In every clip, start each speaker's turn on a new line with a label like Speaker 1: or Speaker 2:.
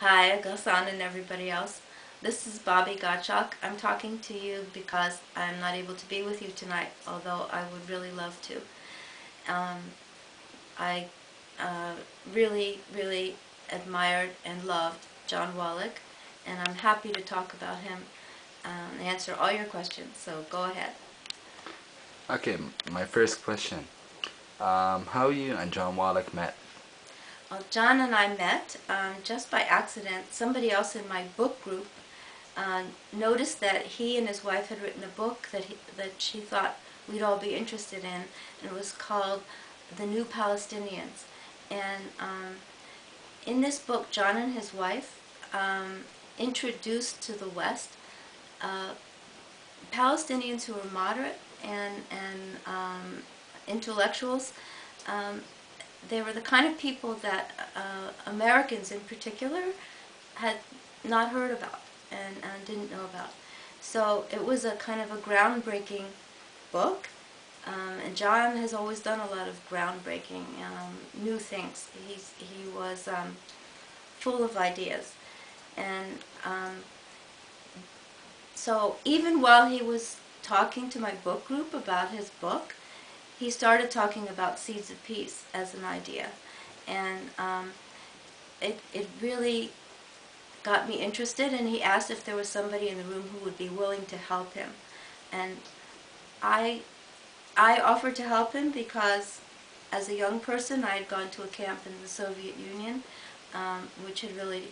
Speaker 1: Hi, Ghassan and everybody else. This is Bobbie Gottschalk. I'm talking to you because I'm not able to be with you tonight, although I would really love to. Um, I really admired and loved John Wallach, and I'm happy to talk about him and answer all your questions, so go ahead.
Speaker 2: Okay, my first question. How you and John Wallach met?
Speaker 1: Well, John and I met just by accident. Somebody else in my book group noticed that he and his wife had written a book that she thought we'd all be interested in, and it was called The New Palestinians. And in this book, John and his wife introduced to the West uh, Palestinians who were moderate and intellectuals. Um, they were the kind of people that Americans in particular had not heard about and didn't know about. So it was a kind of a groundbreaking book, and John has always done a lot of groundbreaking, new things. He was full of ideas, and so even while he was talking to my book group about his book, he started talking about Seeds of Peace as an idea, and it really got me interested, and he asked if there was somebody in the room who would be willing to help him. And I, I offered to help him because as a young person I had gone to a camp in the Soviet Union, which had really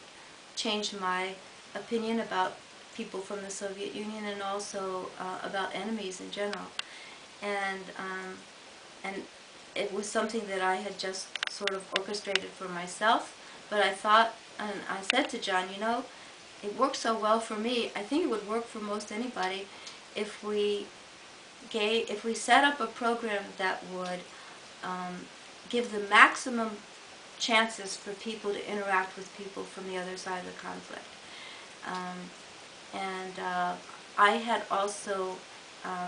Speaker 1: changed my opinion about people from the Soviet Union and also about enemies in general. And it was something that I had just sort of orchestrated for myself. But I thought, and I said to John, it works so well for me. I think it would work for most anybody if we set up a program that would give the maximum chances for people to interact with people from the other side of the conflict. Um, and I had also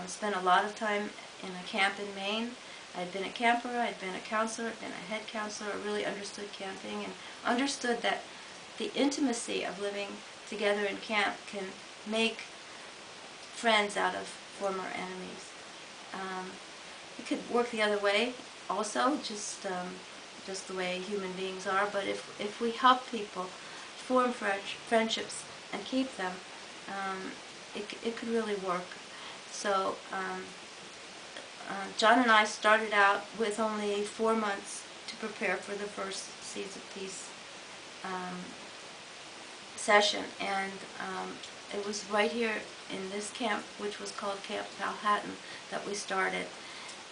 Speaker 1: spent a lot of time in a camp in Maine. I'd been a camper, I'd been a counselor, I'd been a head counselor. I really understood camping and understood that the intimacy of living together in camp can make friends out of former enemies. Um, it could work the other way also, just the way human beings are, but if we help people form friendships and keep them, it could really work. So John and I started out with only 4 months to prepare for the first Seeds of Peace um, session, and it was right here in this camp, which was called Camp Powhatan, that we started.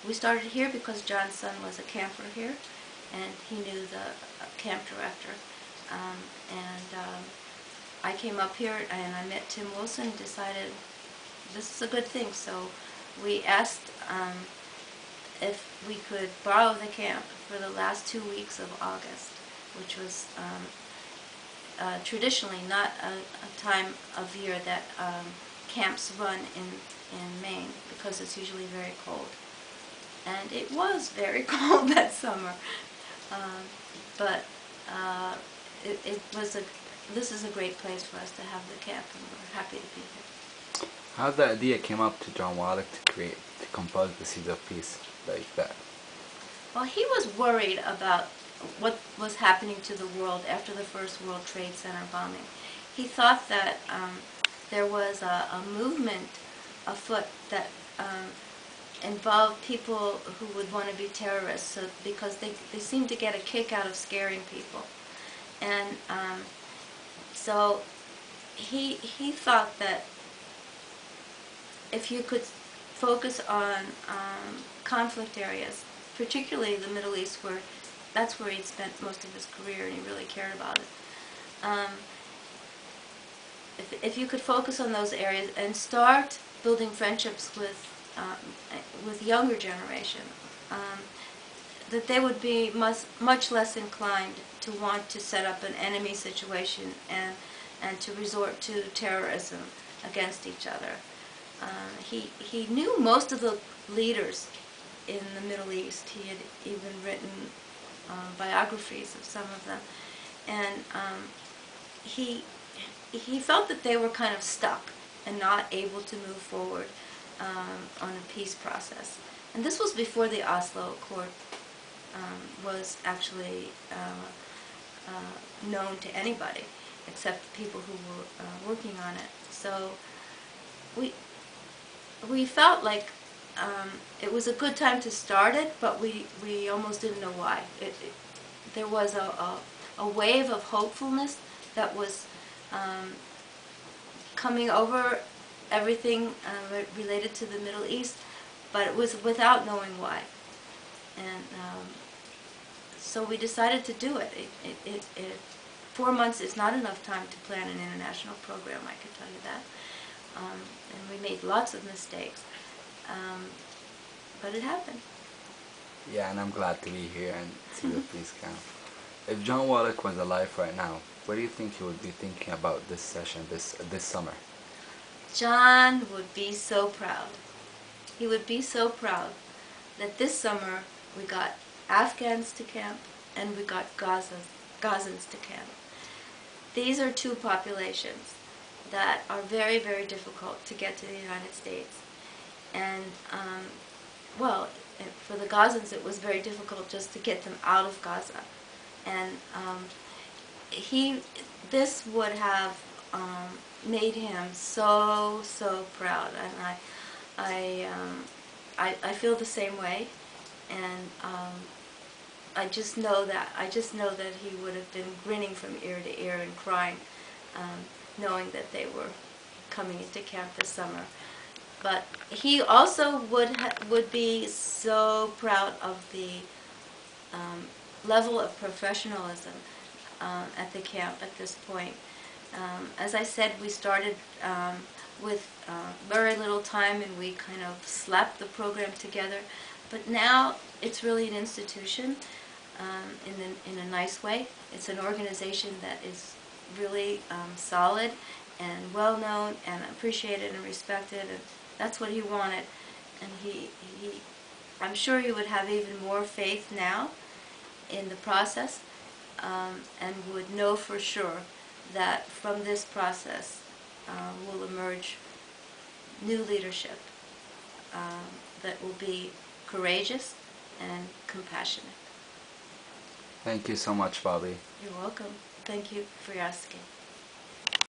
Speaker 1: We started here because John's son was a camper here, and he knew the camp director. Um, and I came up here and I met Tim Wilson and decided this is a good thing. So we asked if we could borrow the camp for the last 2 weeks of August, which was traditionally not a time of year that camps run in Maine, because it's usually very cold. And it was very cold that summer. Um, but it was this is a great place for us to have the camp, and we're happy to be here.
Speaker 2: How the idea came up to John Wallach to compose the Seeds of Peace like that?
Speaker 1: Well, he was worried about what was happening to the world after the first World Trade Center bombing. He thought that there was a movement afoot that involved people who would want to be terrorists, so, because they seem to get a kick out of scaring people. And so he thought that if you could focus on conflict areas, particularly the Middle East, where that's where he'd spent most of his career and he really cared about it. Um, if you could focus on those areas and start building friendships with younger generation, that they would be much less inclined to want to set up an enemy situation and to resort to terrorism against each other. He knew most of the leaders in the Middle East. He had even written biographies of some of them, and he he felt that they were kind of stuck and not able to move forward on a peace process. And this was before the Oslo Accord was actually known to anybody except the people who were working on it. So we we felt like it was a good time to start it, but we almost didn't know why. There was a wave of hopefulness that was coming over everything related to the Middle East, but it was without knowing why. And so we decided to do it. 4 months is not enough time to plan an international program, I can tell you that. And we made lots of mistakes. But it happened.
Speaker 2: Yeah, and I'm glad to be here and see the peace camp. If John Wallach was alive right now, what do you think he would be thinking about this session, this summer?
Speaker 1: John would be so proud. He would be so proud that this summer we got Afghans to camp and we got Gazans to camp. These are two populations that are very, very difficult to get to the United States. And, well, for the Gazans it was very difficult just to get them out of Gaza. And this would have made him so, so proud. And I feel the same way. And I just know that he would have been grinning from ear to ear and crying, knowing that they were coming into camp this summer. But he also would be so proud of the level of professionalism at the camp at this point. As I said, we started with very little time, and we kind of slapped the program together. But now it's really an institution in a nice way. It's an organization that is really solid and well known and appreciated and respected, and that's what he wanted. And I'm sure he would have even more faith now in the process, and would know for sure that from this process will emerge new leadership that will be courageous and compassionate.
Speaker 2: Thank you so much, Bobbie.
Speaker 1: You're welcome. Thank you for asking.